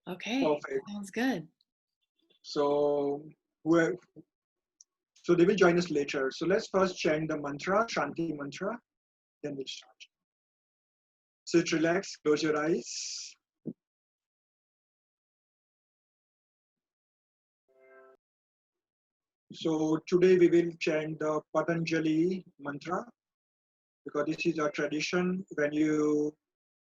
Okay, Perfect. sounds good. So, whoever, so they will join us later. So let's first chant the mantra, Shanti mantra, then we'll start. Sit, relax, close your eyes. So today we will chant the Patanjali mantra because this is a tradition. When you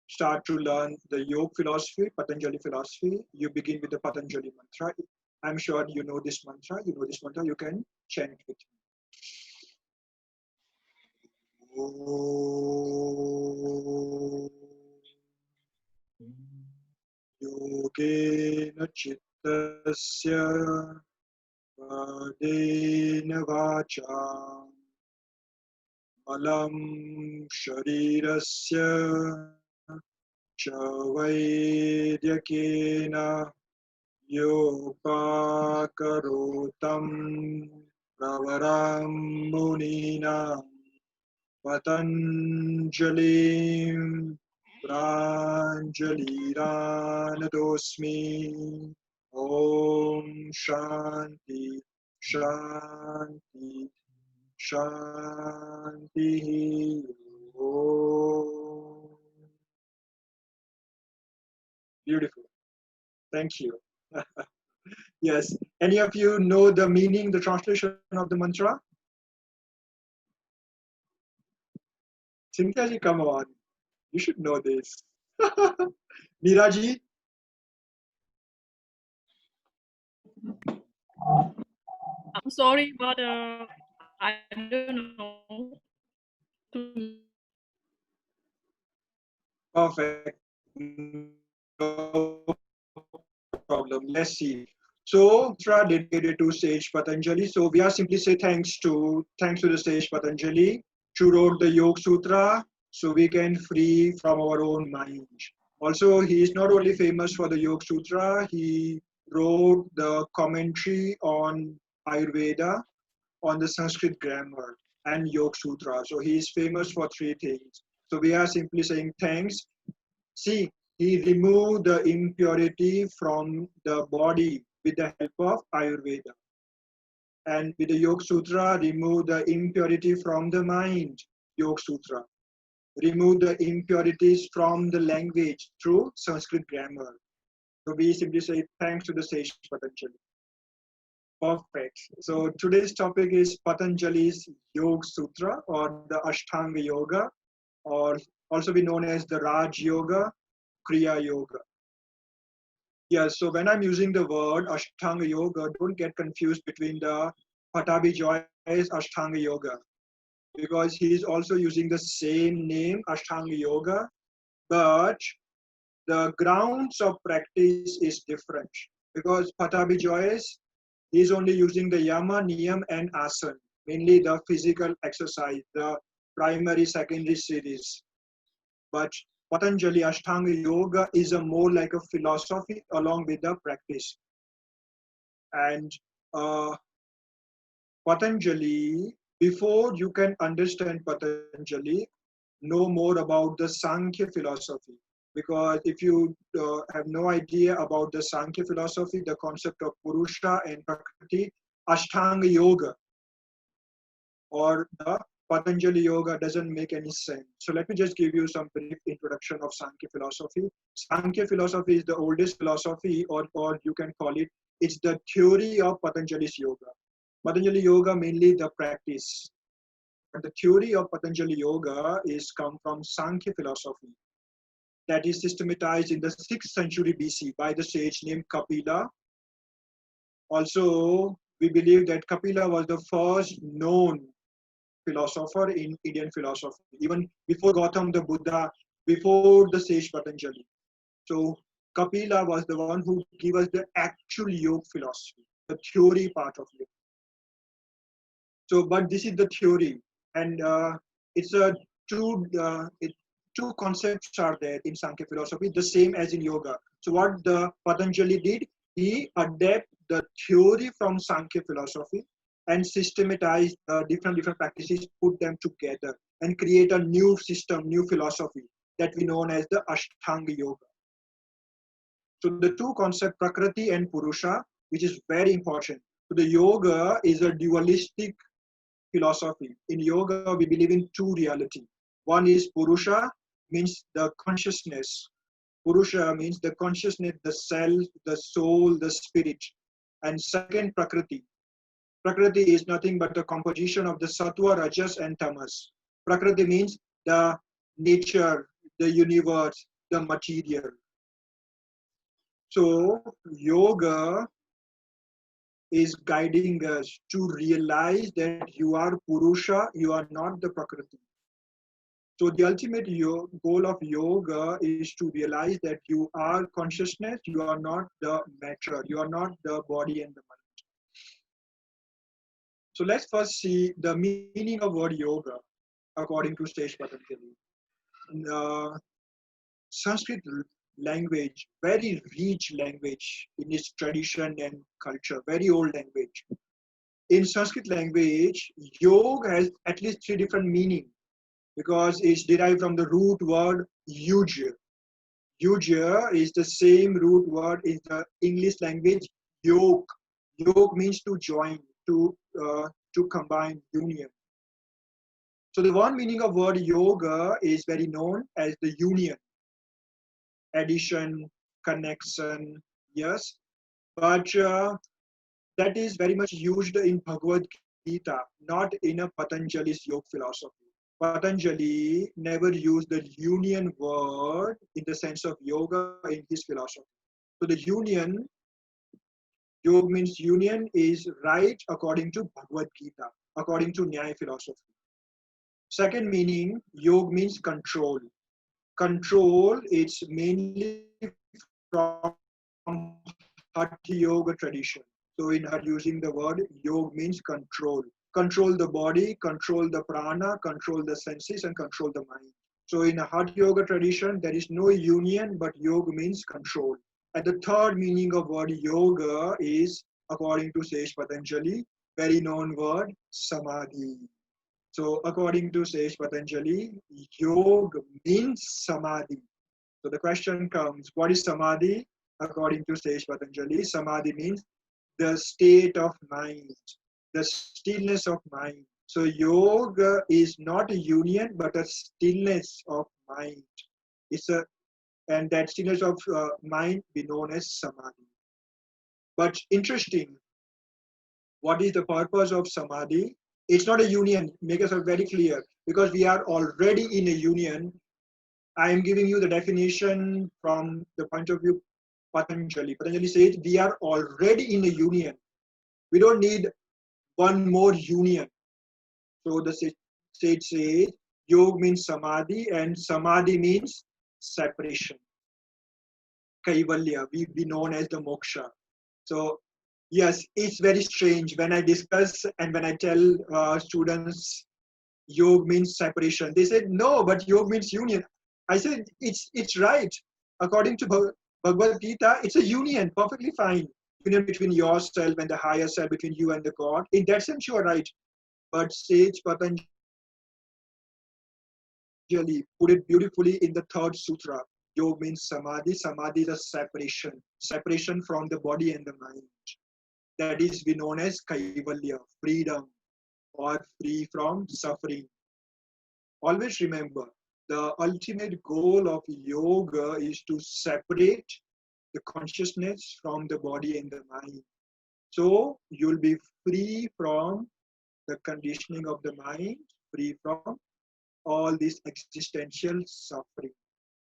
start to learn the Yog philosophy, Patanjali philosophy, you begin with the Patanjali mantra. I'm sure you know this mantra. You know this mantra. You can chant with me. Yogena chittasya vadena vacha malam sharirasya cha vaidhyakena yopakarotam pravaram munina Patanjalim Pranjaliranadosmi Om Shanti Shanti Shanti Om. Beautiful. Thank you. Yes. Any of you know the meaning, the translation of the mantra? Cynthia ji, come on. You should know this. Miraji? I'm sorry, but I don't know. Perfect. No problem. Let's see. So, mantra dedicated to Sage Patanjali. So, we are simply say thanks to the Sage Patanjali who wrote the Yoga Sutra, so we can free from our own mind. Also, he is not only famous for the Yoga Sutra. He wrote the commentary on Ayurveda, on the Sanskrit grammar, and Yoga Sutra. So, he is famous for three things. So, we are simply saying thanks. See, he removed the impurity from the body with the help of Ayurveda. And with the Yoga Sutra, remove the impurity from the mind, Yoga Sutra. Remove the impurities from the language through Sanskrit grammar. So we simply say thanks to the sage Patanjali. Perfect. So today's topic is Patanjali's Yoga Sutra or the Ashtanga Yoga, or also be known as the Raj Yoga, Kriya Yoga. Yeah, so when I'm using the word Ashtanga Yoga, don't get confused between the Patabi Joy's Ashtanga Yoga, because he's also using the same name, Ashtanga Yoga, but the grounds of practice is different. Because Patabi Joyce, he's only using the Yama, Niyam, and Asan, mainly the physical exercise, the primary, secondary series. But Patanjali Ashtanga Yoga is a more like a philosophy along with the practice. And uh, Patanjali, before you can understand Patanjali, know more about the Sankhya philosophy. Because if you have no idea about the Sankhya philosophy, the concept of Purusha and Prakriti, Ashtanga Yoga or the Patanjali Yoga doesn't make any sense. So let me just give you some brief introduction of Sankhya philosophy. Sankhya philosophy is the oldest philosophy, or you can call it, it's the theory of Patanjali's yoga. Patanjali Yoga mainly the practice. But the theory of Patanjali Yoga is come from Sankhya philosophy that is systematized in the 6th century BC by the sage named Kapila. Also, we believe that Kapila was the first known philosopher in Indian philosophy, even before Gautam the Buddha, before the sage Patanjali. So Kapila was the one who gave us the actual yoga philosophy, the theory part of it. So, but this is the theory, and it's a two concepts are there in Sankhya philosophy, the same as in yoga. So, what the Patanjali did, he adapted the theory from Sankhya philosophy and systematized different practices, put them together, and create a new system, new philosophy that we known as the Ashtanga Yoga. So the two concepts, Prakriti and Purusha, which is very important. So the yoga is a dualistic philosophy. In yoga, we believe in two reality. One is Purusha, means the consciousness. Purusha means the consciousness, the self, the soul, the spirit. And second, Prakriti. Prakriti is nothing but the composition of the Sattva, Rajas, and Tamas. Prakriti means the nature, the universe, the material. So, yoga is guiding us to realize that you are Purusha, you are not the Prakriti. So the ultimate goal of yoga is to realize that you are consciousness, you are not the matter, you are not the body and the mind. So let's first see the meaning of word yoga according to Sage Patanjali. Sanskrit language, very rich language in its tradition and culture, very old language. In Sanskrit language, yoga has at least three different meanings because it's derived from the root word yuj. Yuja is the same root word in the English language yoke. Yoke means to join, to combine, union. So the one meaning of word yoga is very known as the union, addition, connection. Yes, but that is very much used in Bhagavad Gita, not in a Patanjali's Yog philosophy. Patanjali never used the union word in the sense of yoga in his philosophy. So the union, yoga means union, is right according to Bhagavad Gita, according to Nyaya philosophy. Second meaning, yoga means control. Control is mainly from Hatha Yoga tradition. So in her using the word, yoga means control. Control the body, control the prana, control the senses, and control the mind. So in a Hatha Yoga tradition, there is no union, but yoga means control. And the third meaning of word yoga is, according to Sage Patanjali, very known word, samadhi. So according to Sage Patanjali, yoga means samadhi. So the question comes, what is samadhi? According to Sage Patanjali, samadhi means the state of mind, the stillness of mind. So yoga is not a union, but a stillness of mind. It's a and that stillness of mind be known as samadhi. But interesting, what is the purpose of samadhi? It's not a union. Make us very clear because we are already in a union. I am giving you the definition from the point of view Patanjali. Patanjali says we are already in a union. We don't need one more union. So the sage says yoga means samadhi and samadhi means separation. Kaivalya, we be known as the moksha. So yes, it's very strange when I discuss and when I tell students yoga means separation. They said no, but yoga means union. I said it's right. According to Bhagavad Gita, it's a union, perfectly fine. Union between yourself and the higher self, between you and the God. In that sense, you are right. But Sage Patanjali put it beautifully in the third sutra. Yoga means samadhi. Samadhi is a separation, separation from the body and the mind. That is we known as kaivalya, freedom, or free from suffering. Always remember, the ultimate goal of yoga is to separate the consciousness from the body and the mind. So you'll be free from the conditioning of the mind, free from all this existential suffering.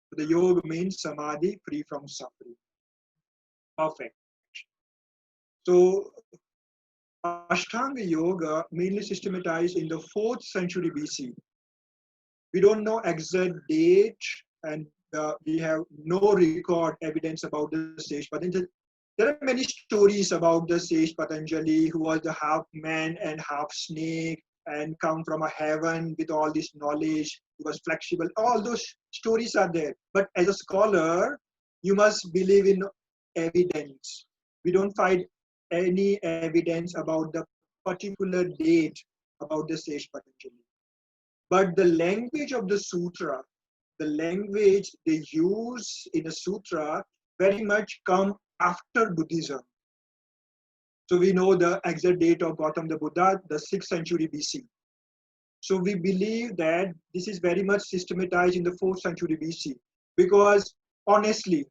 So the yoga means samadhi, free from suffering. Perfect. So Ashtanga Yoga mainly systematized in the 4th century BC. We don't know exact date and we have no record evidence about the sage Patanjali. There are many stories about the sage Patanjali who was the half man and half snake and come from a heaven with all this knowledge. He was flexible. All those stories are there. But as a scholar, you must believe in evidence. We don't find any evidence about the particular date about the sage Patanjali. But the language of the sutra, the language they use in a sutra very much come after Buddhism. So we know the exact date of Gautama the Buddha, the 6th century BC. So we believe that this is very much systematized in the 4th century BC, because honestly,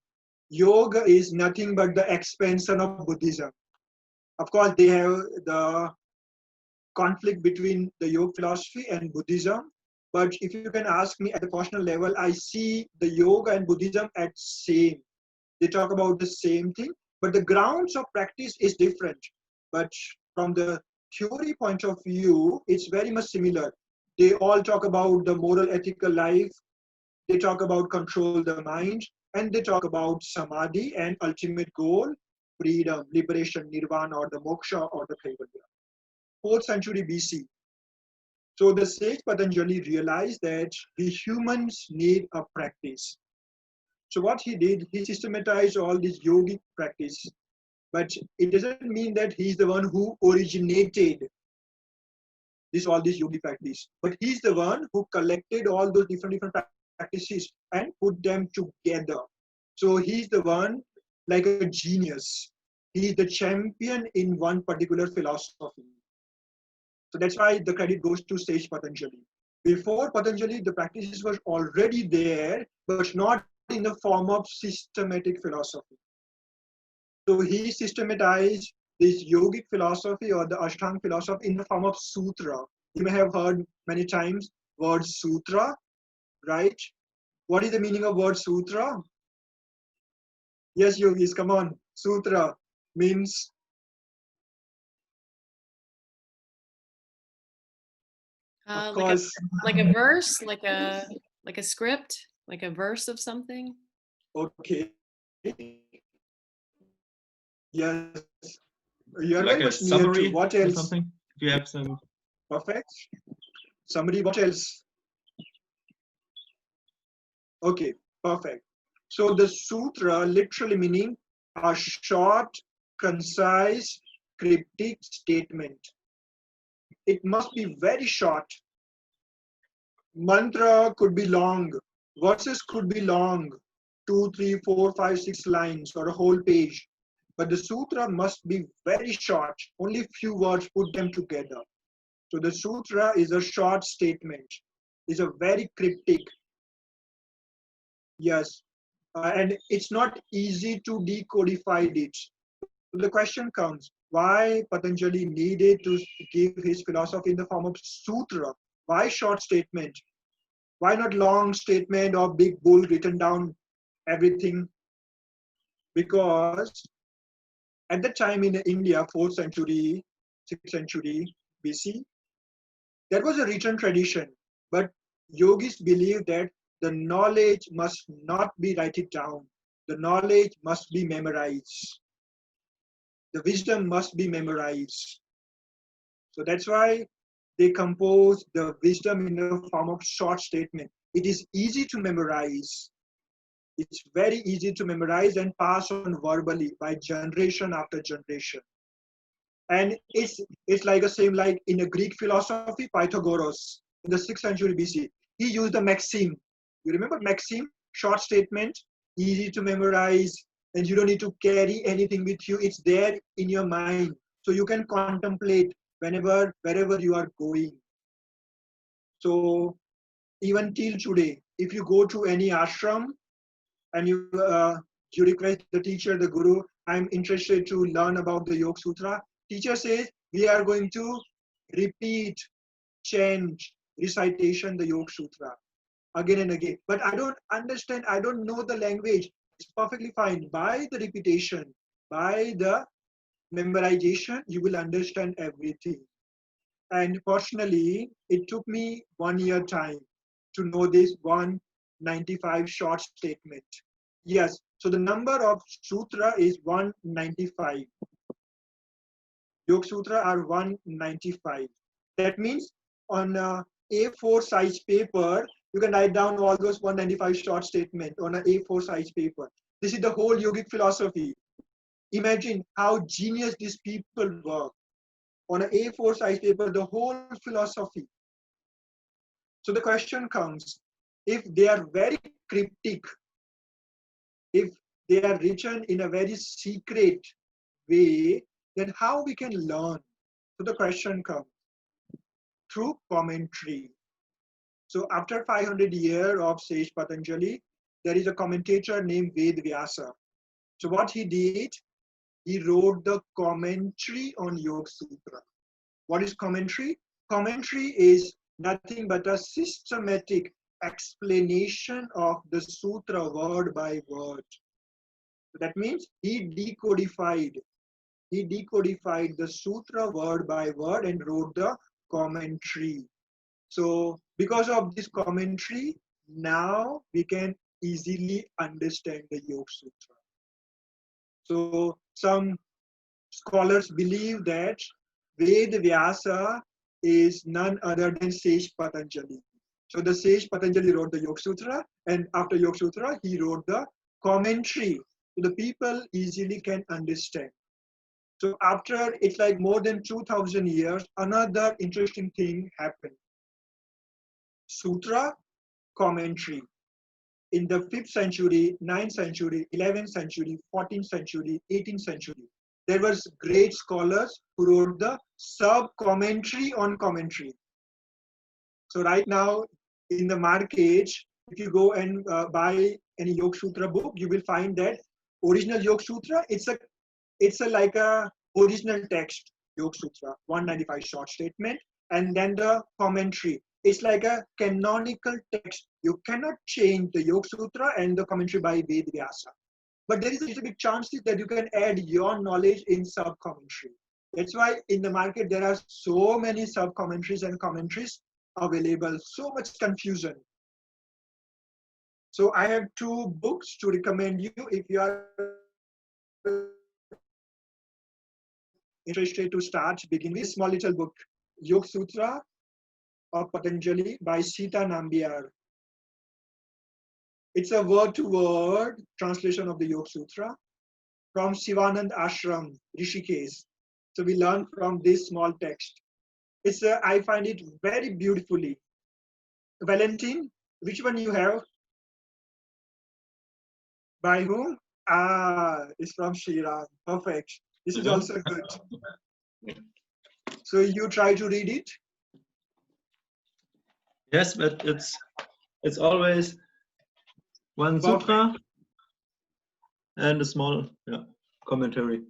yoga is nothing but the expansion of Buddhism. Of course, they have the conflict between the yoga philosophy and Buddhism. But if you can ask me at the personal level, I see the yoga and Buddhism at same. They talk about the same thing, but the grounds of practice is different. But from the theory point of view, it's very much similar. They all talk about the moral ethical life. They talk about control the mind, and they talk about samadhi and ultimate goal, freedom, liberation, nirvana, or the moksha, or the kaivalya. 4th century BC. So the sage Patanjali realized that we humans need a practice. So what he did, he systematized all this yogic practice, but it doesn't mean that he's the one who originated all this yogi practice, but he's the one who collected all those different practices and put them together. So he's the one like a genius. He's the champion in one particular philosophy. So that's why the credit goes to sage Patanjali. Before Patanjali, the practices were already there, but not in the form of systematic philosophy. So he systematized this yogic philosophy or the Ashtanga philosophy in the form of sutra. You may have heard many times word sutra, right? What is the meaning of word sutra? Yes, yogis, come on. Sutra means, of course, like a verse, like a script, like a verse of something. okay. Yes, you are Like very a much near to. summary What or else? something? If you have some. Perfect. Somebody, what else? Okay, perfect. So the sutra literally meaning a short, concise, cryptic statement. It must be very short. Mantra could be long. Verses could be long. 2, 3, 4, 5, 6 lines or a whole page. But the sutra must be very short. Only few words, put them together. So the sutra is a short statement. Is a very cryptic. Yes. And it's not easy to decodify it. So the question comes, why Patanjali needed to give his philosophy in the form of sutra? Why short statement? Why not long statement or big bull written down everything? Because at the time in India, 4th century, 6th century BC, there was a written tradition. But yogis believe that the knowledge must not be write it down. The knowledge must be memorized. The wisdom must be memorized. So that's why they compose the wisdom in the form of short statement. It is easy to memorize. It's very easy to memorize and pass on verbally by generation after generation. And it's like the same like in a Greek philosophy, Pythagoras in the 6th century BC. He used the maxim. You remember maxim? Short statement, easy to memorize, and you don't need to carry anything with you. It's there in your mind. So you can contemplate wherever you are going. So even till today, if you go to any ashram and you request the teacher, the guru, I'm interested to learn about the Yoga Sutra. Teacher says we are going to repeat, chant, recitation the Yoga Sutra again and again. But I don't understand. I don't know the language. It's perfectly fine. By the repetition, by the memorization, you will understand everything. And personally, it took me 1 year time to know this 195 short statement. Yes, so the number of sutra is 195. Yoga Sutra are 195. That means on a A4 size paper, you can write down all those 195 short statement on an A4 size paper. This is the whole yogic philosophy. Imagine how genius these people were. On an A4 size paper, the whole philosophy. So the question comes, if they are very cryptic, if they are written in a very secret way, then how we can learn? So the question comes through commentary. So after 500 years of sage Patanjali, there is a commentator named Ved Vyasa. So what he did, he wrote the commentary on Yoga Sutra. What is commentary? Commentary is nothing but a systematic explanation of the sutra word by word. So that means he decodified the sutra word by word and wrote the commentary. So because of this commentary, now we can easily understand the Yoga Sutra. So some scholars believe that Ved Vyasa is none other than Sage Patanjali. So the Sage Patanjali wrote the Yoga Sutra, and after Yoga Sutra, he wrote the commentary. So the people easily can understand. So after it's like more than 2000 years, another interesting thing happened. Sutra commentary. In the 5th century, 9th century, 11th century, 14th century, 18th century, there was great scholars who wrote the sub-commentary on commentary. So right now in the market, if you go and buy any Yoga Sutra book, you will find that original Yoga Sutra, it's a like a original text Yoga Sutra, 195 short statement, and then the commentary. It's like a canonical text. You cannot change the Yoga Sutra and the commentary by Ved Vyasa. But there is a little bit chances that you can add your knowledge in sub-commentary. That's why in the market there are so many sub-commentaries and commentaries available, so much confusion. So I have 2 books to recommend you if you are interested to start, begin with. Small little book, Yoga Sutra of Patanjali by Sita Nambiar. It's a word-to-word translation of the Yoga Sutra from Sivanand Ashram, Rishikesh. So we learn from this small text. I find it very beautifully. Valentine, which one you have? By whom? Ah, it's from Shriram. Perfect. This is also good. So you try to read it? Yes, but it's always one sutra and a small commentary.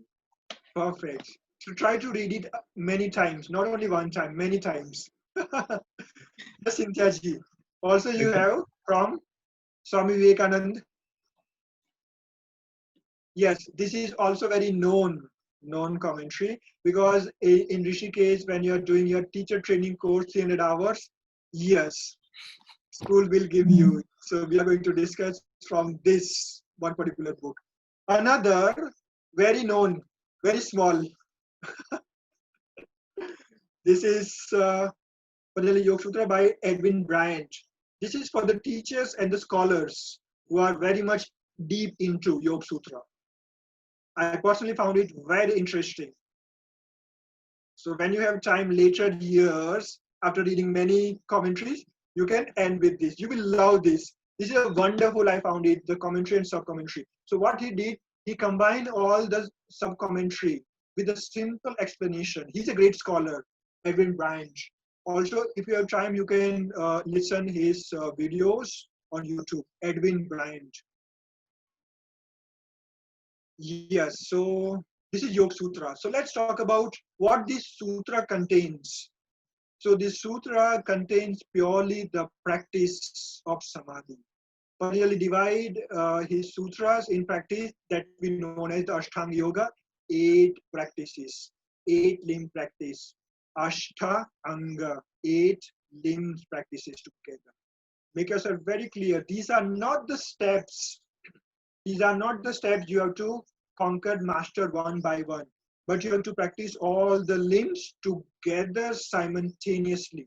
Perfect. So try to read it many times, not only one time, many times. Yes, Cynthia-ji. Also you have from Swami Vivekanand. Yes, this is also very known commentary, because in Rishikesh, when you're doing your teacher training course, 300 hours, yes, school will give you. So we are going to discuss from this one particular book. Another very known, very small. This is Patanjali Yoga Sutra by Edwin Bryant. This is for the teachers and the scholars who are very much deep into Yoga Sutra. I personally found it very interesting. So when you have time later years, after reading many commentaries, you can end with this. You will love this. This is a wonderful, I found it, the commentary and sub-commentary. So what he did, he combined all the sub-commentary with a simple explanation. He's a great scholar, Edwin Bryant. Also, if you have time, you can listen his videos on YouTube, Edwin Bryant. Yes, so this is Yoga Sutra. So let's talk about what this sutra contains. So this sutra contains purely the practice of samadhi. Patanjali divide his sutras in practice that we know as the Ashtanga Yoga, 8 practices, 8 limb practice, Ashtanga, 8 limbs practices together. Make yourself very clear. These are not the steps. These are not the steps you have to conquer, master one by one, but you have to practice all the limbs together simultaneously.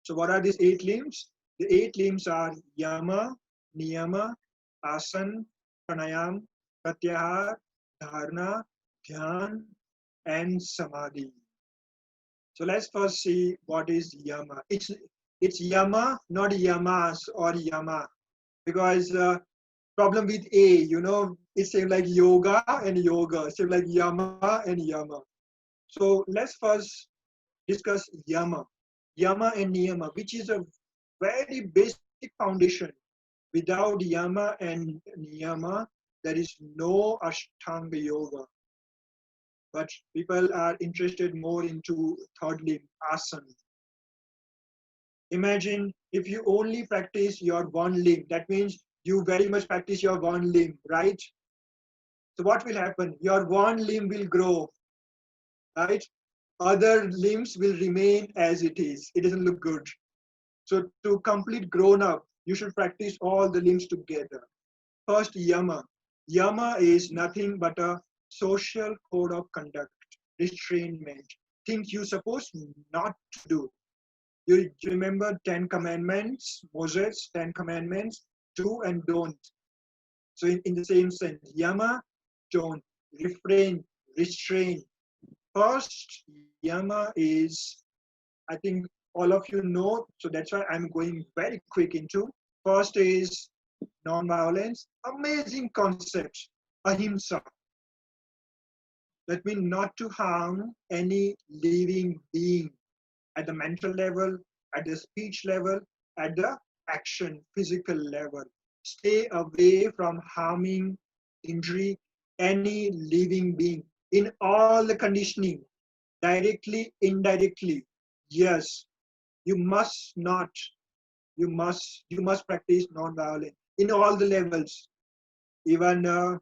So what are these 8 limbs? The 8 limbs are yama, niyama, asana, pranayam, pratyahar, dharana, dhyan, and samadhi. So let's first see what is yama. It's yama, not yamas or yama, because problem with A, it's same like yoga and yoga, same like yama and yama. So let's first discuss yama. Yama and niyama, which is a very basic foundation. Without yama and niyama, there is no Ashtanga yoga. But people are interested more into third limb, asana. Imagine if you only practice your one limb, that means you very much practice your one limb, right? So what will happen? Your one limb will grow, right? Other limbs will remain as it is. It doesn't look good. So to complete grown up, you should practice all the limbs together. First, yama. Yama is nothing but a social code of conduct, restrainment, things you're supposed not to do. You remember 10 commandments, Moses, 10 commandments, do and don't. So in the same sense, yama, don't, refrain, restrain. First, yama is, I think all of you know, so that's why I'm going very quick into. First is non-violence, amazing concept, ahimsa. That means not to harm any living being at the mental level, at the speech level, at the action, physical level. Stay away from harming, injury, any living being in all the conditioning, directly, indirectly. Yes, you must not, you must practice non-violence in all the levels. Even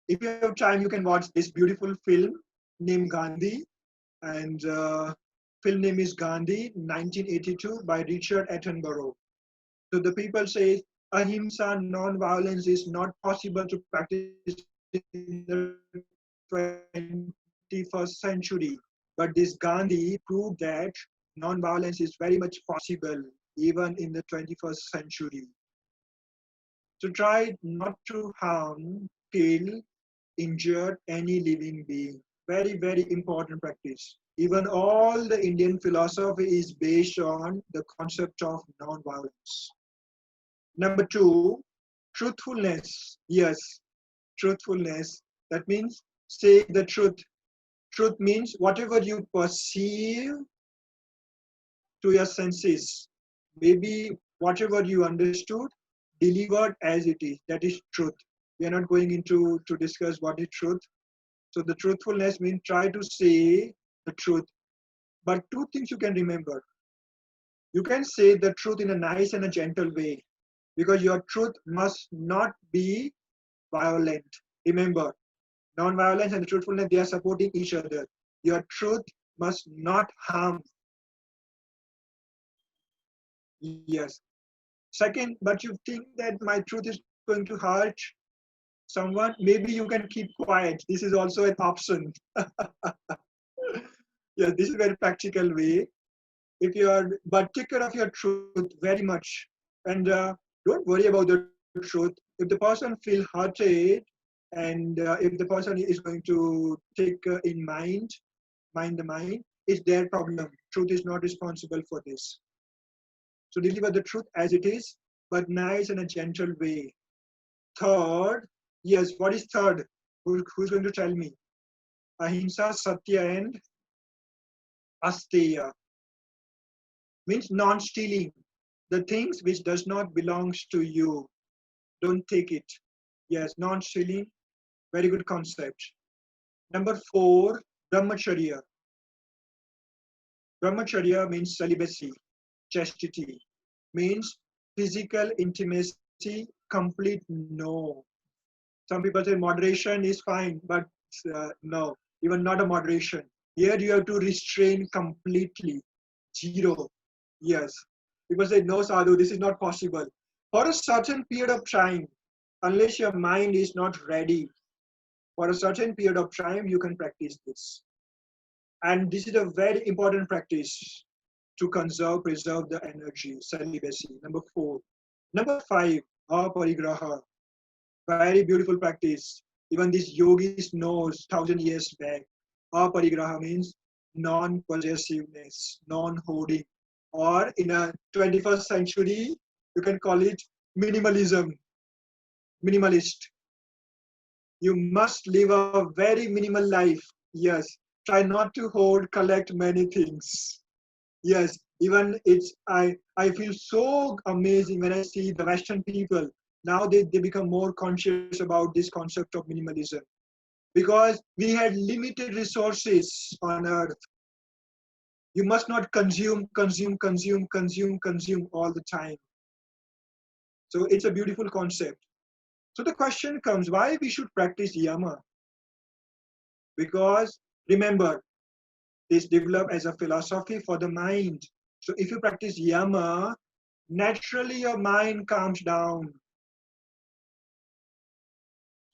if you have time, you can watch this beautiful film named Gandhi, and film name is Gandhi, 1982 by Richard Attenborough. So the people say ahimsa, non-violence is not possible to practice in the 21st century. But this Gandhi proved that non-violence is very much possible even in the 21st century. So try not to harm, kill, injure any living being. Very, very important practice. Even all the Indian philosophy is based on the concept of non-violence. Number two, truthfulness. Yes, truthfulness. That means say the truth. Truth means whatever you perceive to your senses, maybe whatever you understood, delivered as it is. That is truth. We are not going into to discuss what is truth. So the truthfulness means try to say the truth. But two things you can remember. You can say the truth in a nice and a gentle way because your truth must not be violent. Remember, non-violence and truthfulness, they are supporting each other. Your truth must not harm. Yes. Second, but you think that my truth is going to hurt someone, maybe you can keep quiet. This is also an option. Yeah, this is a very practical way. If you are, but take care of your truth very much, and don't worry about the truth. If the person feel hurted, and if the person is going to take in mind the mind, it's their problem. Truth is not responsible for this. So deliver the truth as it is, but nice and a gentle way. Third, yes, what is third? Who's going to tell me? Ahimsa, Satya, and Asteya means non-stealing. The things which does not belongs to you, don't take it. Yes, non-stealing, very good concept. Number four, brahmacharya. Brahmacharya means celibacy, chastity, means physical intimacy, complete no. Some people say moderation is fine, but no, even not a moderation. Here you have to restrain completely, zero. Yes. People say, no, Sadhu, this is not possible. For a certain period of time, unless your mind is not ready, for a certain period of time, you can practice this. And this is a very important practice to preserve the energy, celibacy. Number four. Number five, aparigraha. Very beautiful practice. Even this yogis knows 1,000 years back. Aparigraha means non-possessiveness, non-hoarding. Or in a 21st century, you can call it minimalism. minimalist. You must live a very minimal life. Yes. Try not to hoard, collect many things. Yes. Even I feel so amazing when I see the Western people. Now they become more conscious about this concept of minimalism. Because we had limited resources on earth. You must not consume all the time. So it's a beautiful concept. So the question comes, why we should practice yama? Because remember, this developed as a philosophy for the mind. So if you practice yama, naturally your mind calms down.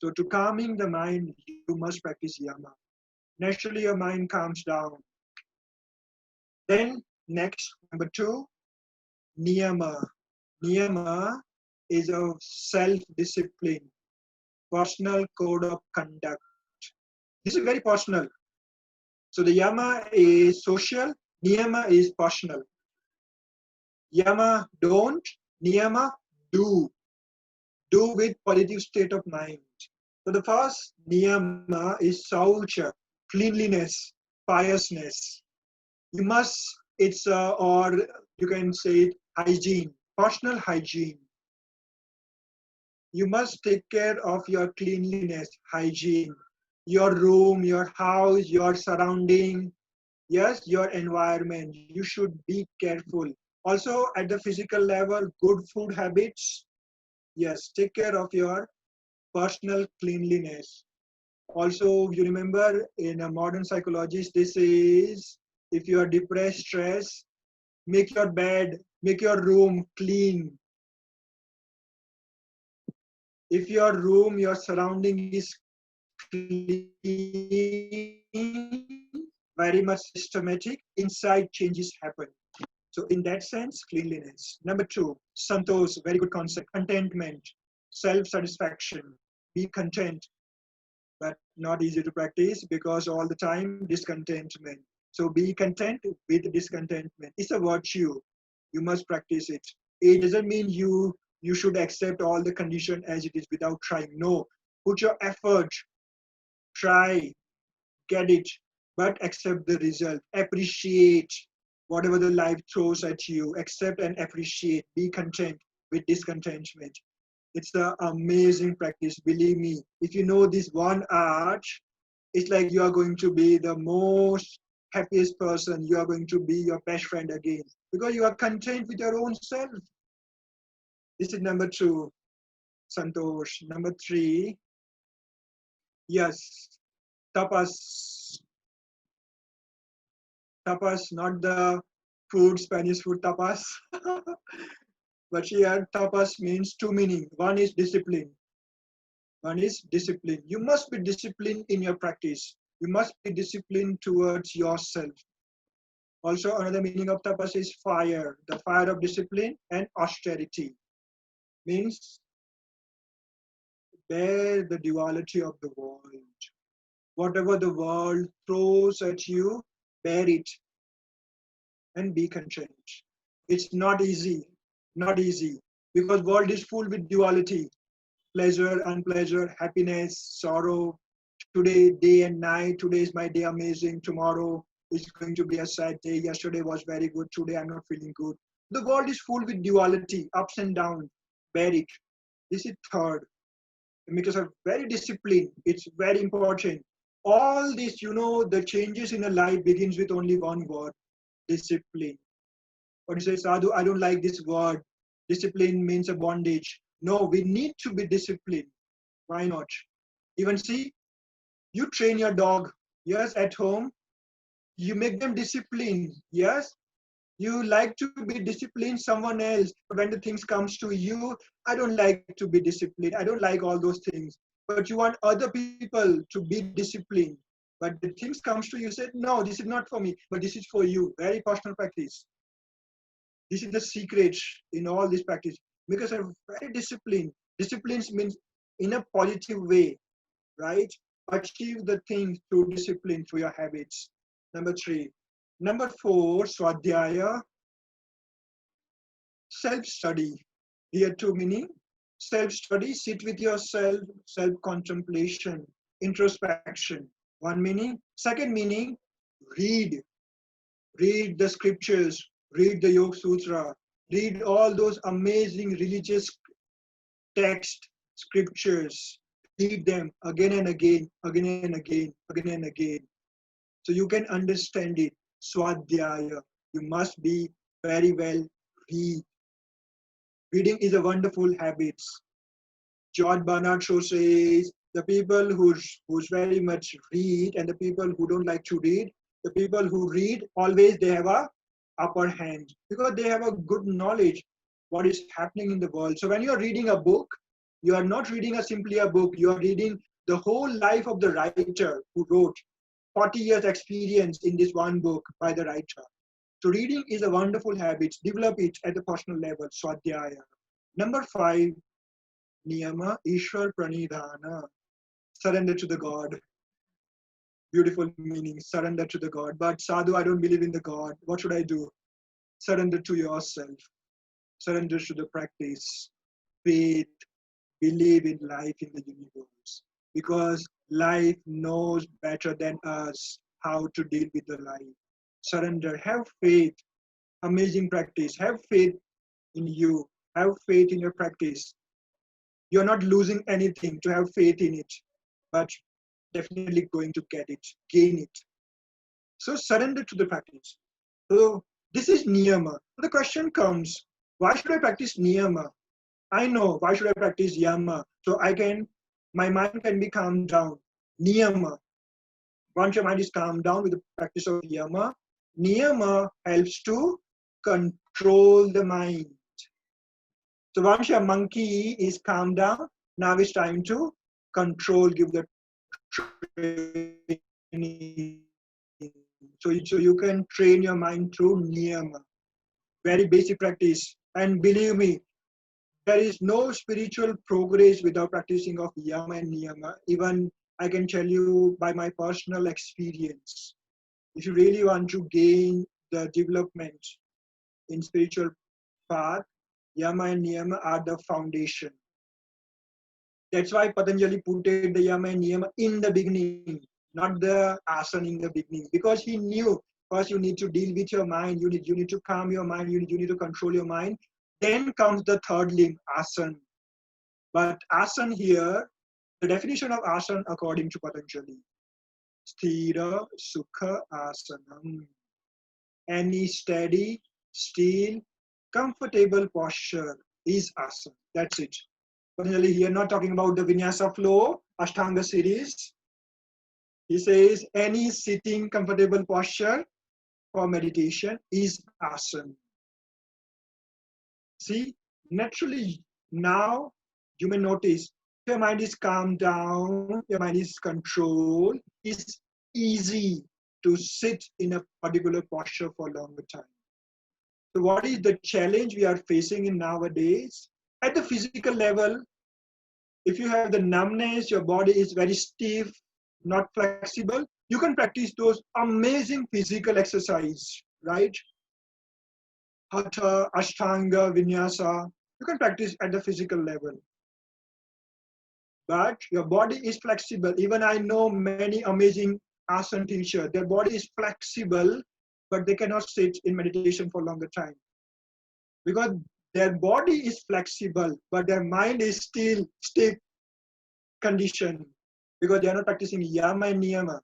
So to calming the mind, you must practice yama. Naturally your mind calms down. Then next, number 2, niyama. Niyama is a self-discipline, personal code of conduct. This is very personal. So the yama is social, niyama is personal. Yama don't, niyama do. Do with positive state of mind. So the first niyama is saucha, cleanliness, piousness. You must, it's or you can say it, hygiene, personal hygiene. You must take care of your cleanliness, hygiene, your room, your house, your surrounding, yes, your environment. You should be careful. Also, at the physical level, good food habits. Yes, take care of your personal cleanliness. Also, you remember in a modern psychologist, this is if you are depressed, stressed, make your bed, make your room clean. If your room, your surrounding is clean, very much systematic, inside changes happen. So in that sense, cleanliness. Number 2, santosh, very good concept, contentment, self-satisfaction, be content, but not easy to practice because all the time discontentment. So be content with discontentment. It's a virtue. You must practice it. It doesn't mean you should accept all the condition as it is without trying. No, put your effort, try, get it, but accept the result. Appreciate whatever the life throws at you. Accept and appreciate. Be content with discontentment. It's an amazing practice, believe me. If you know this one art, it's like you are going to be the most happiest person. You are going to be your best friend again because you are content with your own self. This is number 2, santosh. Number 3, yes, tapas. Tapas, not the food, Spanish food tapas. But here tapas means 2 meaning. One is discipline. One is discipline. You must be disciplined in your practice. You must be disciplined towards yourself. Also, another meaning of tapas is fire, the fire of discipline, and austerity. Means bear the duality of the world. Whatever the world throws at you, bear it and be content. It's not easy, not easy, because world is full with duality, pleasure, unpleasure, happiness, sorrow. Today, day and night. Today is my day amazing. Tomorrow is going to be a sad day. Yesterday was very good. Today I'm not feeling good. The world is full with duality, ups and downs. Bear it. This is third. Make yourself very disciplined. It's very important. All this, the changes in a life begins with only one word: discipline. But you say, Sadhu, I don't like this word. Discipline means a bondage. No, we need to be disciplined. Why not? Even see, you train your dog, yes, at home. You make them disciplined, yes. You like to be disciplined someone else. But when the things comes to you, I don't like to be disciplined. I don't like all those things. But you want other people to be disciplined. But the things comes to you, say, no, this is not for me, but this is for you. Very personal practice. This is the secret in all this practice. Because I'm very disciplined. Discipline means in a positive way, right? Achieve the things through discipline, through your habits. Number 3. Number 4, swadhyaya, self-study. Here 2 meaning. self-study, sit with yourself, self-contemplation, introspection. One meaning. Second meaning, read. Read the scriptures, read the Yog Sutra, read all those amazing religious text scriptures. Read them again and again, again and again, again and again. So you can understand it. Swadhyaya. You must be very well read. Reading is a wonderful habit. George Bernard Shaw says the people who's very much read and the people who don't like to read, the people who read always they have a upper hand because they have a good knowledge what is happening in the world. So when you are reading a book, you are not reading simply a book. You are reading the whole life of the writer who wrote 40 years experience in this one book by the writer. So reading is a wonderful habit. Develop it at the personal level. Swadhyaya. Number 5. Niyama Ishwar Pranidhana. Surrender to the God. Beautiful meaning, surrender to the God. But Sadhu, I don't believe in the God. What should I do? Surrender to yourself. Surrender to the practice. Faith. Believe in life in the universe. Because life knows better than us how to deal with the life. Surrender. Have faith. Amazing practice. Have faith in you. Have faith in your practice. You're not losing anything to have faith in it, but definitely going to get it, gain it. So surrender to the practice. So this is niyama. The question comes, why should I practice niyama? I know, why should I practice yama? So my mind can be calmed down. Niyama. Once your mind is calmed down with the practice of yama, niyama helps to control the mind. So once your monkey is calmed down, now it's time to control, give the training. So you can train your mind through niyama. Very basic practice. And believe me, there is no spiritual progress without practicing of yama and niyama. Even I can tell you by my personal experience. If you really want to gain the development in spiritual path, yama and niyama are the foundation. That's why Patanjali put the yama and niyama in the beginning, not the asana in the beginning, because he knew first you need to deal with your mind, you need to calm your mind, you need to control your mind. Then comes the third limb, asana. But asana here, the definition of asana according to Patanjali, sthira sukha asanam. Any steady, still, comfortable posture is asana. That's it. Patanjali here not talking about the vinyasa flow, Ashtanga series. He says any sitting comfortable posture for meditation is asana. See, naturally now you may notice your mind is calmed down, your mind is controlled, it's easy to sit in a particular posture for a longer time. So what is the challenge we are facing in nowadays? At the physical level, if you have the numbness, your body is very stiff, not flexible, you can practice those amazing physical exercise, right? Hatha, Ashtanga, Vinyasa, you can practice at the physical level. But your body is flexible. Even I know many amazing asana teachers, their body is flexible, but they cannot sit in meditation for longer time. Because their body is flexible, but their mind is still stiff condition because they are not practicing yama and niyama.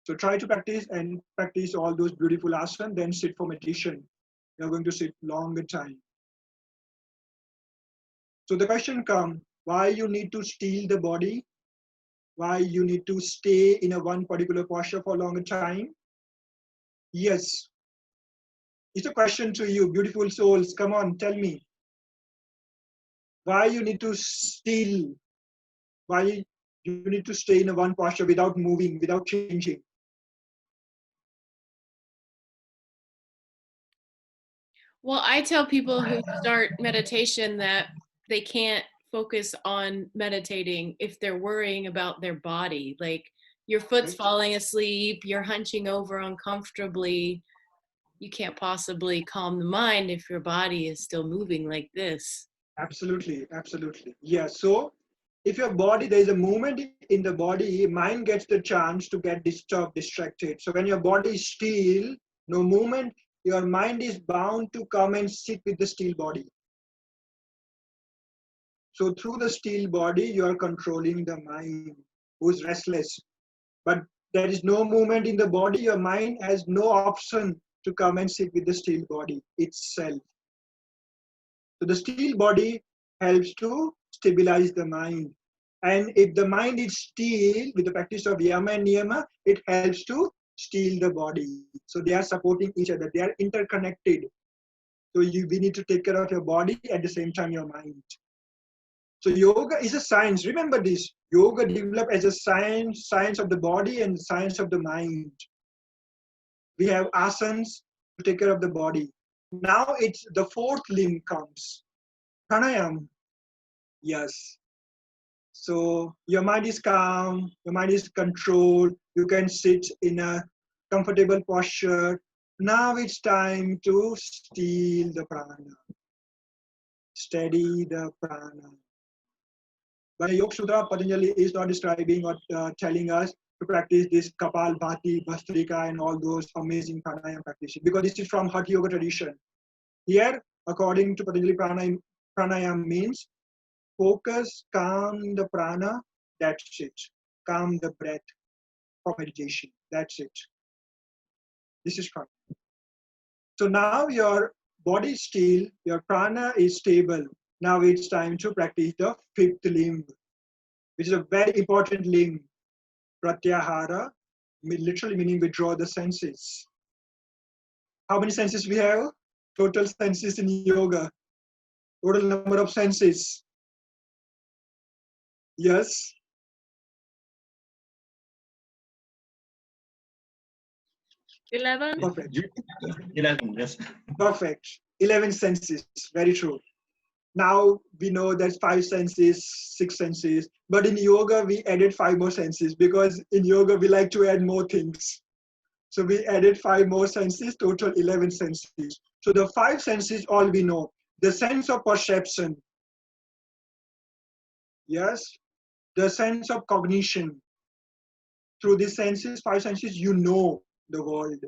So try to practice all those beautiful asanas, then sit for meditation. You are going to sit longer time. So the question comes, why you need to steel the body? Why you need to stay in a one particular posture for a longer time? Yes. It's a question to you, beautiful souls. Come on, tell me. Why you need to steel? Why you need to stay in a one posture without moving, without changing? Well, I tell people who start meditation that they can't focus on meditating if they're worrying about their body. Like your foot's falling asleep, you're hunching over uncomfortably. You can't possibly calm the mind if your body is still moving like this. Absolutely, absolutely. Yeah. So if your body, there is a movement in the body, mind gets the chance to get disturbed, distracted. So when your body is still, no movement, your mind is bound to come and sit with the still body. So through the still body, you are controlling the mind who's restless. But there is no movement in the body, your mind has no option to come and sit with the still body itself. So the still body helps to stabilize the mind. And if the mind is still with the practice of yama and niyama, it helps to still the body. So they are supporting each other. They are interconnected. So we need to take care of your body at the same time your mind. So yoga is a science. Remember this. Yoga developed as a science, science of the body and science of the mind. We have asanas to take care of the body. Now it's the fourth limb comes. Pranayam. Yes. So your mind is calm, your mind is controlled, you can sit in a comfortable posture. Now it's time to steal the prana, steady the prana. But in Yoga Sutra, Patanjali is not describing or telling us to practice this Kapal Bhati, Bhastrika, and all those amazing pranayam practices, because this is from Hatha Yoga tradition. Here, according to Patanjali, pranayam means focus, calm the prana, that's it. Calm the breath for meditation, that's it. This is prana. So now your body is still, your prana is stable. Now it's time to practice the fifth limb, which is a very important limb, pratyahara, literally meaning withdraw the senses. How many senses we have? Total senses in yoga. Total number of senses. Yes. 11. Perfect. 11, yes. Perfect. 11 senses. Very true. Now we know there's 5 senses, 6 senses, but in yoga we added 5 more senses, because in yoga we like to add more things. So we added 5 more senses, total 11 senses. So the 5 senses all we know. The sense of perception. Yes. The sense of cognition. Through these senses, 5 senses, you know the world.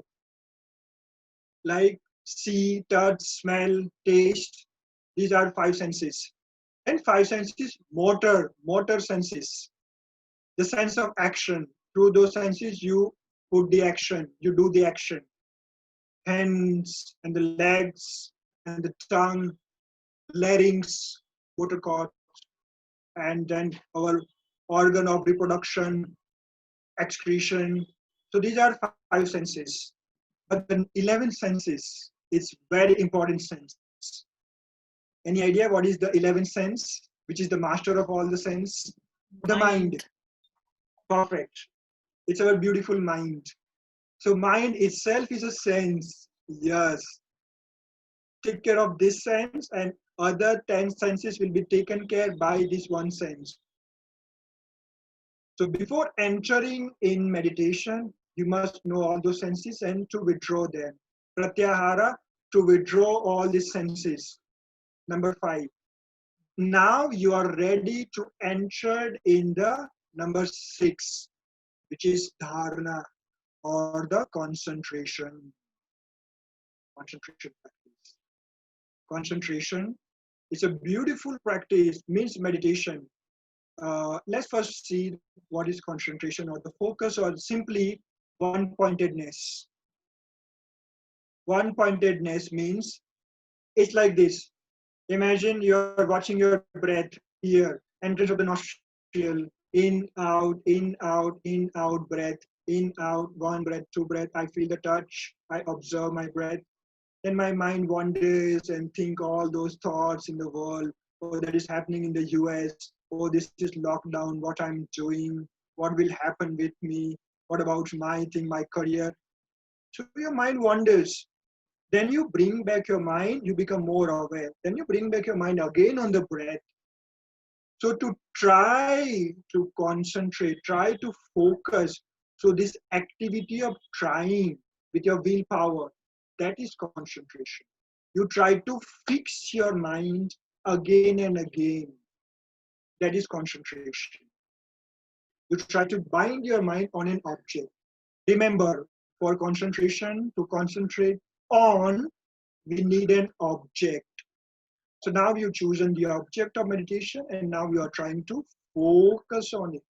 Like see, touch, smell, taste. These are 5 senses. And 5 senses, motor senses. The sense of action. Through those senses, you put the action, you do the action. Hands and the legs and the tongue, larynx, vocal cord, and then our organ of reproduction, excretion. So these are 5 senses. But the 11th senses is very important sense. Any idea what is the 11th sense, which is the master of all the sense? The mind. Perfect. It's our beautiful mind. So mind itself is a sense. Yes. Take care of this sense, and other 10 senses will be taken care by this one sense. So before entering in meditation, you must know all those senses and to withdraw them. Pratyahara, to withdraw all these senses. Number 5. Now you are ready to enter in the number 6, which is dharana, or the concentration. Concentration practice. Concentration is a beautiful practice, means meditation. Let's first see what is concentration, or the focus, or simply one-pointedness. One-pointedness means it's like this. Imagine you're watching your breath here, entrance of the nostril, in, out, breath, in, out, 1 breath, 2 breath. I feel the touch, I observe my breath. Then my mind wanders and think all those thoughts in the world, oh, that is happening in the US, oh, this is lockdown, what I'm doing, what will happen with me, what about my thing, my career. So your mind wanders. Then you bring back your mind, you become more aware. Then you bring back your mind again on the breath. So to try to concentrate, try to focus. So this activity of trying with your willpower, that is concentration. You try to fix your mind again and again. That is concentration. You try to bind your mind on an object. Remember, for concentration, to concentrate on, we need an object. So now you've chosen the object of meditation, and now you are trying to focus on it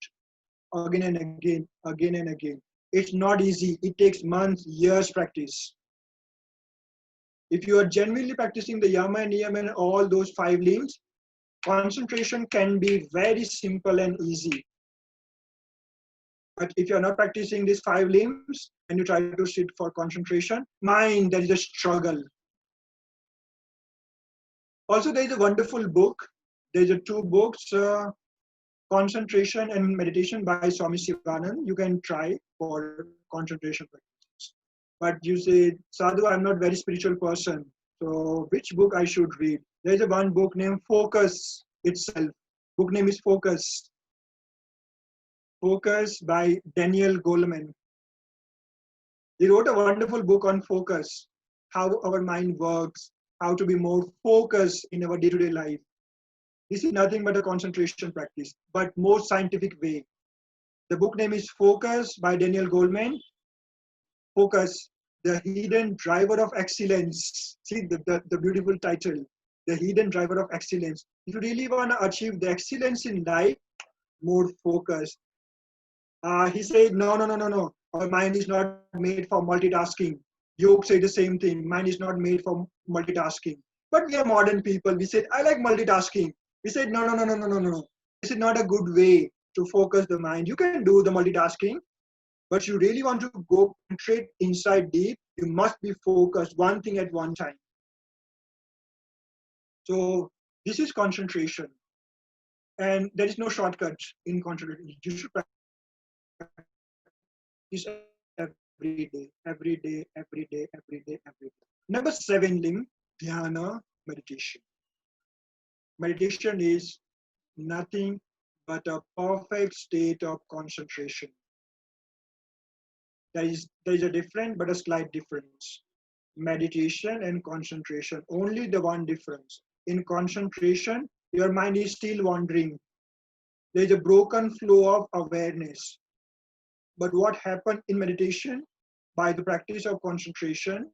again and again, again and again. It's not easy. It takes months, years practice. If you are genuinely practicing the yama and niyama and all those 5 limbs, concentration can be very simple and easy. But if you're not practicing these 5 limbs and you try to sit for concentration, mind, there is a struggle. Also, there is a wonderful book. There's 2 books, Concentration and Meditation by Swami Sivanand. You can try for concentration practice. But you say, Sadhu, I'm not very spiritual person. So which book I should read? There's a one book named Focus itself. Book name is Focus. Focus by Daniel Goleman. He wrote a wonderful book on focus, how our mind works, how to be more focused in our day-to-day life. This is nothing but a concentration practice, but more scientific way. The book name is Focus by Daniel Goleman. Focus, the hidden driver of excellence. See the beautiful title, the hidden driver of excellence. If you really want to achieve the excellence in life, more focus. He said, no. Our mind is not made for multitasking. Yog said the same thing. Mind is not made for multitasking. But we are modern people. We said, I like multitasking. We said, no. This is not a good way to focus the mind. You can do the multitasking, but you really want to go straight inside deep, you must be focused one thing at one time. So this is concentration. And there is no shortcut in concentration. You should practice every day. Number 7 limb, dhyana, meditation. Meditation is nothing but a perfect state of concentration. There is a difference, but a slight difference. Meditation and concentration, only the one difference. In concentration, your mind is still wandering. There is a broken flow of awareness. But what happened in meditation? By the practice of concentration,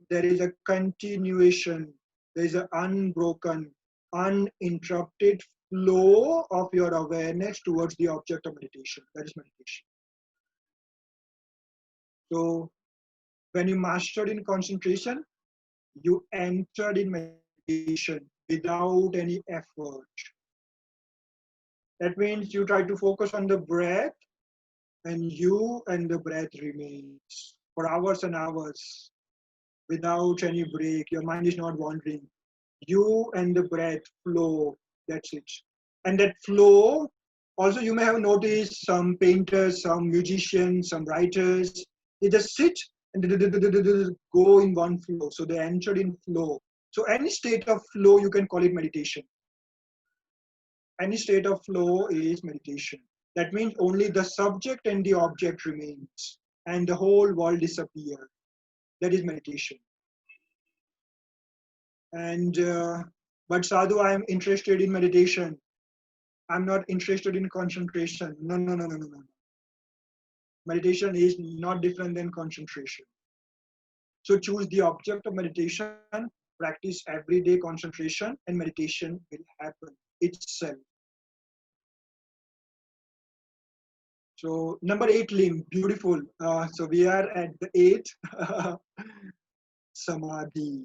there is a continuation. There is an unbroken, uninterrupted flow of your awareness towards the object of meditation. That is meditation. So when you mastered in concentration, you entered in meditation without any effort. That means you try to focus on the breath, and you and the breath remains for hours and hours without any break. Your mind is not wandering. You and the breath flow. That's it. And that flow, also you may have noticed some painters, some musicians, some writers, they just sit and go in one flow. So they entered in flow. So any state of flow, you can call it meditation. Any state of flow is meditation. That means only the subject and the object remains and the whole world disappears. That is meditation. And but Sadhu, I am interested in meditation. I'm not interested in concentration. No. Meditation is not different than concentration. So choose the object of meditation, practice everyday concentration, and meditation will happen itself. So number 8 limb, beautiful. So we are at the 8, samadhi.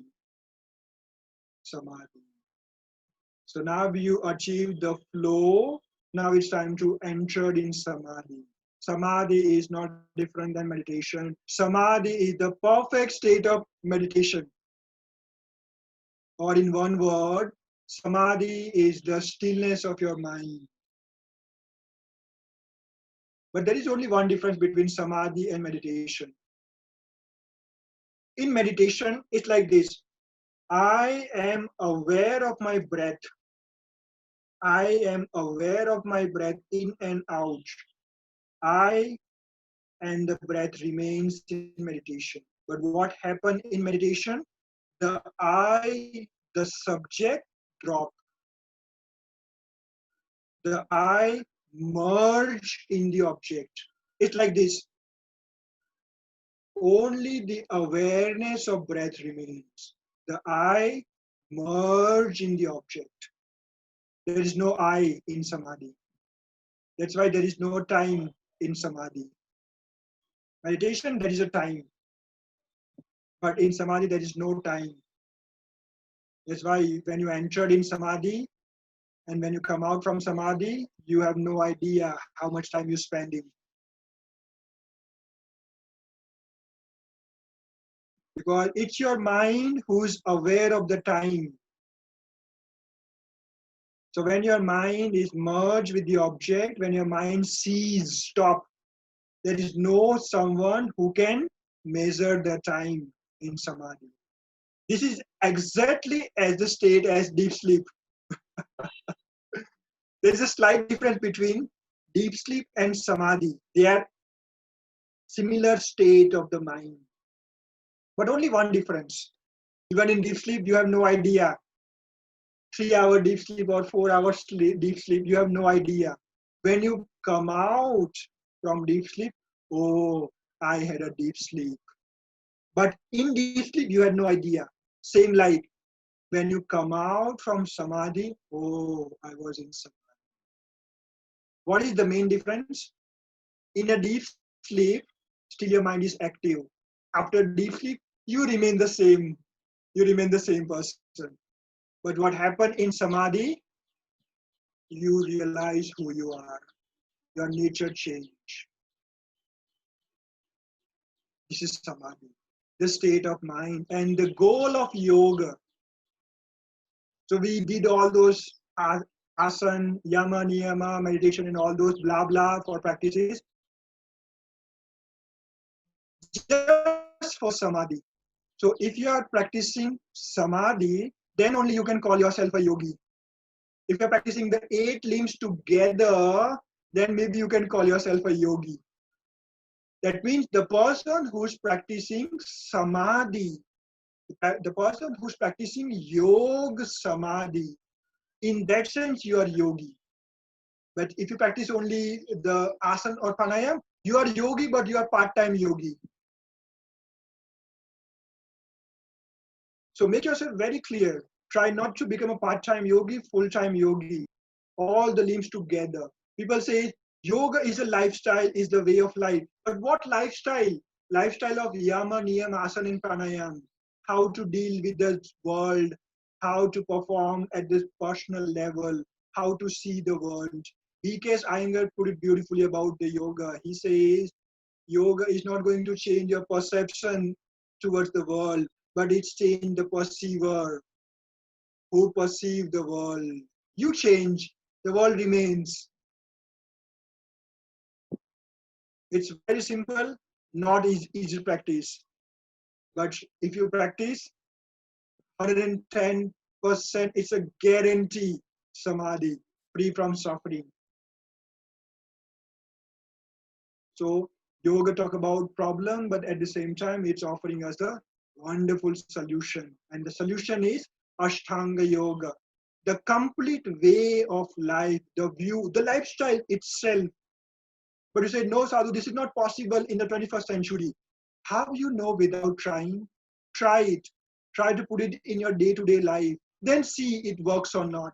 So now you achieve the flow. Now it's time to enter in samadhi. Samadhi is not different than meditation. Samadhi is the perfect state of meditation. Or in one word, samadhi is the stillness of your mind. But there is only one difference between samadhi and meditation. In meditation, it's like this. I am aware of my breath. I am aware of my breath in and out. I and the breath remains in meditation. But what happened in meditation? The I, the subject, drop. The I merge in the object. It's like this. Only the awareness of breath remains. The I merge in the object. There is no I in Samadhi. That's why there is no time in Samadhi. Meditation, there is a time. But in Samadhi, there is no time. That's why when you entered in Samadhi and when you come out from Samadhi, you have no idea how much time you spend in. Because it's your mind who's aware of the time. So when your mind is merged with the object, when your mind sees, stop, there is no someone who can measure the time in Samadhi. This is exactly as the state as deep sleep. There is a slight difference between deep sleep and Samadhi. They are similar state of the mind. But only one difference. Even in deep sleep, you have no idea. 3-hour deep sleep or 4 hours deep sleep, you have no idea. When you come out from deep sleep, oh, I had a deep sleep. But in deep sleep, you had no idea. Same like when you come out from Samadhi, oh, I was in Samadhi. What is the main difference? In a deep sleep, still your mind is active. After deep sleep, you remain the same. You remain the same person. But what happened in Samadhi, you realize who you are. Your nature change. This is Samadhi, the state of mind and the goal of yoga. So we did all those asana, yama, niyama, meditation and all those blah blah for practices just for Samadhi. So if you are practicing Samadhi, then only you can call yourself a yogi. If you're practicing the 8 limbs together, then maybe you can call yourself a yogi. That means the person who's practicing Samadhi, the person who's practicing Yoga Samadhi, in that sense you are yogi. But if you practice only the asana or pranayam, you are yogi, but you are part-time yogi. So make yourself very clear. Try not to become a part-time yogi, full-time yogi. All the limbs together. People say yoga is a lifestyle, is the way of life. But what lifestyle? Lifestyle of yama, niyama, asana and pranayam. How to deal with the world, how to perform at this personal level, how to see the world. B.K. Iyengar put it beautifully about the yoga. He says, yoga is not going to change your perception towards the world, but it's change the perceiver who perceive the world. You change, the world remains. It's very simple, not easy to practice. But if you practice 110%, it's a guarantee Samadhi, free from suffering. So yoga talk about problem, but at the same time, it's offering us a wonderful solution. And the solution is Ashtanga Yoga, the complete way of life, the view, the lifestyle itself. But you say, no, Sadhu, this is not possible in the 21st century. How you know without trying? Try it. Try to put it in your day-to-day life. Then see it works or not.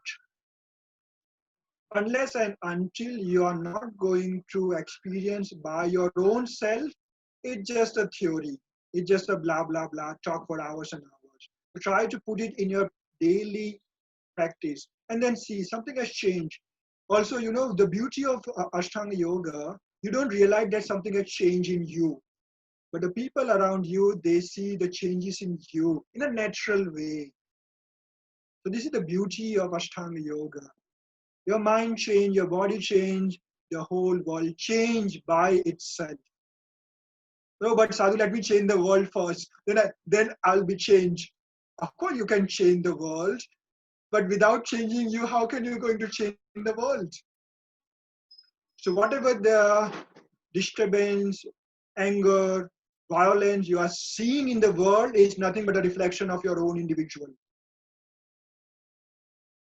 Unless and until you are not going to experience by your own self, it's just a theory. It's just a blah, blah, blah, talk for hours and hours. Try to put it in your daily practice and then see something has changed. Also, you know, the beauty of Ashtanga Yoga, you don't realize that something has changed in you. But the people around you, they see the changes in you in a natural way. So this is the beauty of Ashtanga Yoga. Your mind change, your body change, the whole world change by itself. No, but Sadhu, let me change the world first. Then I'll be changed. Of course, you can change the world, but without changing you, how can you going to change the world? So whatever the disturbance, anger, violence you are seeing in the world is nothing but a reflection of your own individual.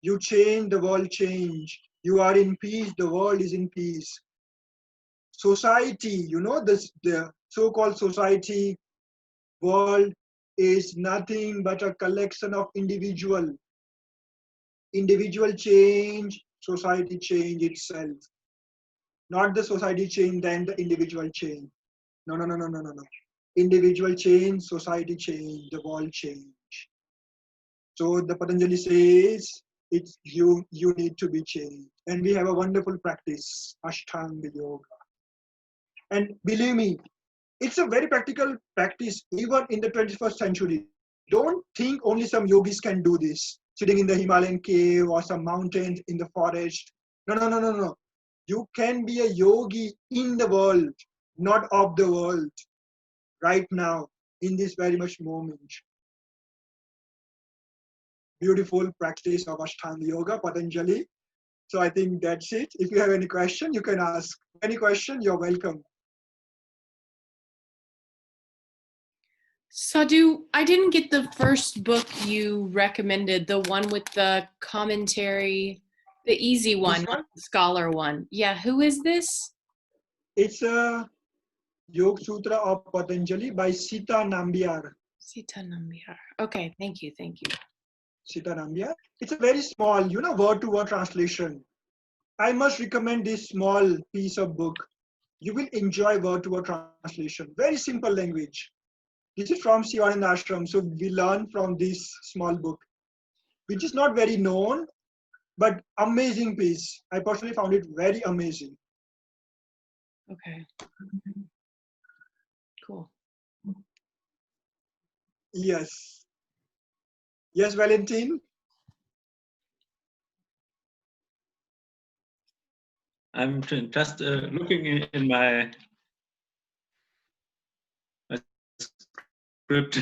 You change, the world change. You are in peace, the world is in peace. Society, you know, the so-called society, world is nothing but a collection of individual change, society change itself. Not the society change, then the individual change. No, no, no, no, no, no, no. Individual change, society change, the world change. So the Patanjali says it's you need to be changed. And we have a wonderful practice, Ashtanga Yoga. And believe me, it's a very practical practice even in the 21st century. Don't think only some yogis can do this, sitting in the Himalayan cave or some mountains in the forest. No, no, no, no, no. You can be a yogi in the world, not of the world, right now, in this very much moment. Beautiful practice of Ashtanga Yoga, Patanjali. So I think that's it. If you have any question, you can ask. Any question, you're welcome. Sadhu, I didn't get the first book you recommended, the one with the commentary, the easy one, not the scholar one. Yeah, who is this? It's a Yog Sutra of Patanjali by Sita Nambiar. Sita Nambiar. Okay, thank you, thank you. Sita Nambiar. It's a very small, word-to-word translation. I must recommend this small piece of book. You will enjoy word-to-word translation. Very simple language. This is from Sivananda Ashram, so we learn from this small book, which is not very known, but amazing piece. I personally found it very amazing. Okay. Cool. Yes. Yes, Valentin? I'm just looking in my script.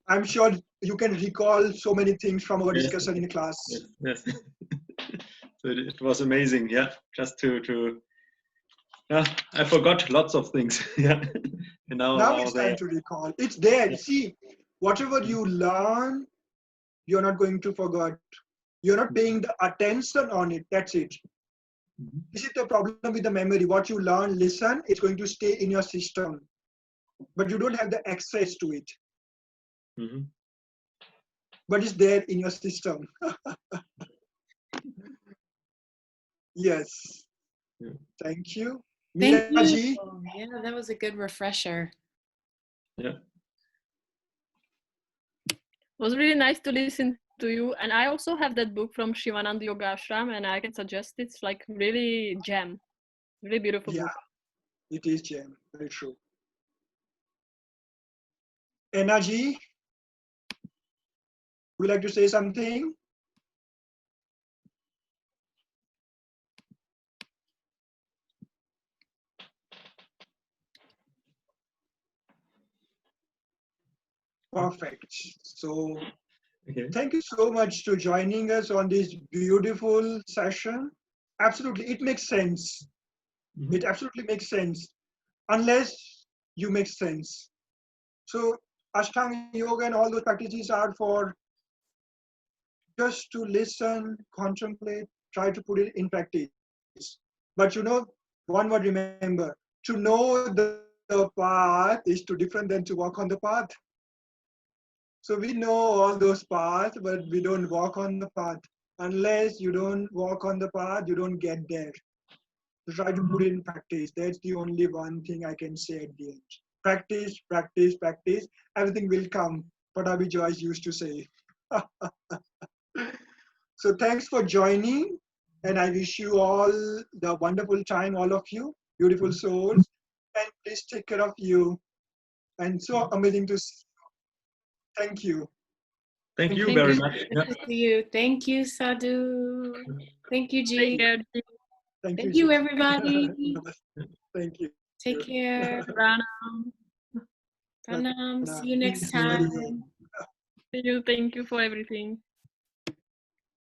I'm sure you can recall so many things from our Yes. discussion in class. Yes. So it was amazing. Yeah, just to I forgot lots of things. Yeah, and Now it's time to recall. It's there. Yeah. See, whatever you learn, you're not going to forget. You're not paying the attention on it. That's it. Mhm. This is the problem with the memory. What you learn, listen, it's going to stay in your system, but you don't have the access to it. Mm-hmm. But it's there in your system. Yes. Yeah. Thank you. Thank you. Meeraji? Yeah, that was a good refresher. Yeah. It was really nice to listen to you. And I also have that book from Shivananda Yoga Ashram, and I can suggest it's like really gem. Really beautiful Yeah, book. it is gem. Very true. Energy? Would you like to say something? Perfect. So Okay. thank you so much for joining us on this beautiful session. Absolutely, it makes sense. Mhm. It absolutely makes sense, unless you make sense. So Ashtanga Yoga and all those practices are for just to listen, contemplate, try to put it in practice. But one word remember, to know the path is too different than to walk on the path. So we know all those paths, but we don't walk on the path. Unless you don't walk on the path, you don't get there. So try to put it in practice. That's the only one thing I can say at the end. Practice, practice, practice. Everything will come. Patabi Joyce used to say. So thanks for joining. And I wish you all the wonderful time, all of you, beautiful souls. And please take care of you. And so amazing to see you. Thank you. Thank you Thank very you. much. Good to see you. Thank you, Sadhu. Thank you, Take G. care. Thank Thank you. you, everybody. Thank you. Take care. Pranam. Pranam. See you See next you time. again. See you. Thank you for everything.